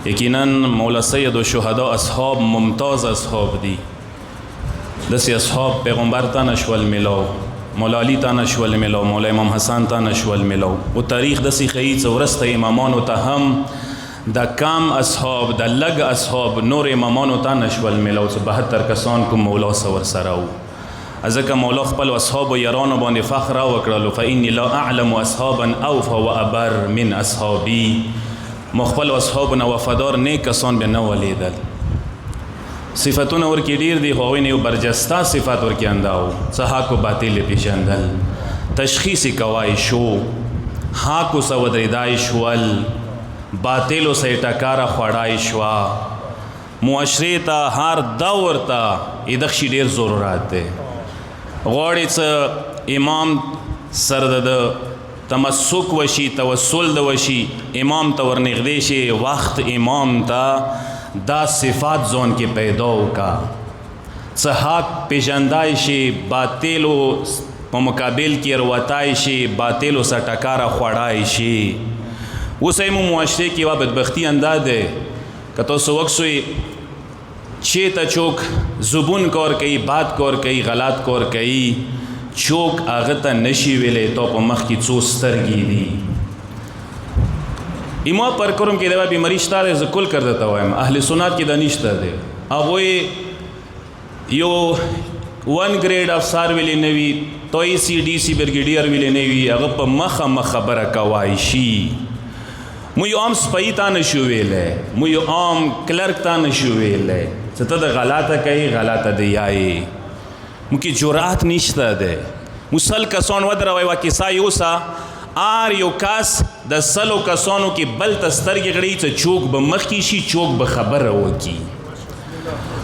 یقیناً مولا سید و شهدا اصحاب ممتاز اصحاب دی. دسی اصحاب پیغمبر تا نشول ملاو، مولا علی تا نشول ملاو، مولا امام حسن تا نشول ملاو. و تاریخ دسی خیید ورست امامانو تا هم دا کام اصحاب دا لگ اصحاب نور امامانو تا نشول ملاو. 72 کسان کو مولا سور سراو. ازکه مولا خپل اصحاب و یارانو باندې فخر وکړلو، فإني لا اعلم اصحابا اوفى وابر من اصحابي. مخبل اصحابنا وفادار نیک کسان به نه ولیدل. صفاتونه ورکی ډیر دي، خو هغوی نه یو برجسته صفات ورکی انداو، څه حق و باطل پیژندل، تشخیص کوای شو، حق و سه ودرېدای شول، باطلو سه یې ټکاره خوړای شوه. معاشرې ته هر دور ته دغه شي ډېر ضرورت دی. غواړي څه امام سره د تمسک وشي، توسل د وشي، امام ته ورنږدې شي، وخت امام ته دا صفات ځان کې پیدا وکړه، څه حق پیژندای شي، باطلو په مقابل کې روتای شي، باطلو سه ټکاره خوړای شي. اوس یې مو معاشرې کې یوه بدبختي اندا دی، که تاسو وکسوئ چیرته چوک زبون کار کوي، بد کار کوي، غلط کار کوي، چوک هغه ته نشي ویلی تا په مخ کې څو سترګې دي. ایما پر کرم کې دا بیماری شته دی، زه کل کر درته وایم اهل سنت کې دا نشته دی. هغوی یو 1 ګریډ افسر ویلی نه وي، تو ACDC برګیډیر ویلی نه وي، هغه په مخه خبره کوای شي. مو یو عام سپی تا نشو ویلی، مو یو عام کلرک تا نشو ویلی، څه ته د غلطه کوي غلطه دی یایي. مو کې جرأت نشته دی. مو سل کسان ودروي و کیسه یوسه آر یو کس د سلو کسانو کې بل ته سترګې غړي چې چوک به مخکې شي، چوک به خبره وکړي.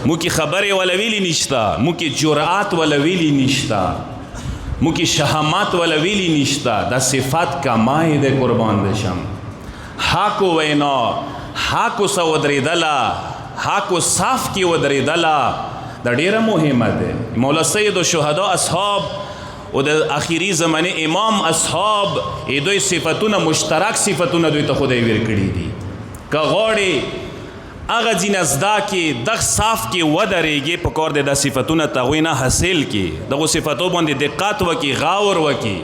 مو کې خبرې ولا ویلي نشته، مو کې جرأت ولا ویلي نشته، مو کې شهامت ولا ویلي نشته. دا صفات کمای دی قربان بشم. حق وینا، حق سه ودرېدله، حق صف کې ودرېدله، دا ډیره مهمه ده. مولا سید و شهدا اصحاب او د اخیری زمانه امام اصحاب دوی صفاتونه مشترک صفاتونه دوی ته خدای ورکړي دي. که غواړي هغه ځینې زده کې دغه صف کې ودرېږي، په کار دی دا صفاتونه ته هغوی نه حاصل کړي، دغو صفاتو باندې دقت وکړي، غور وکړي.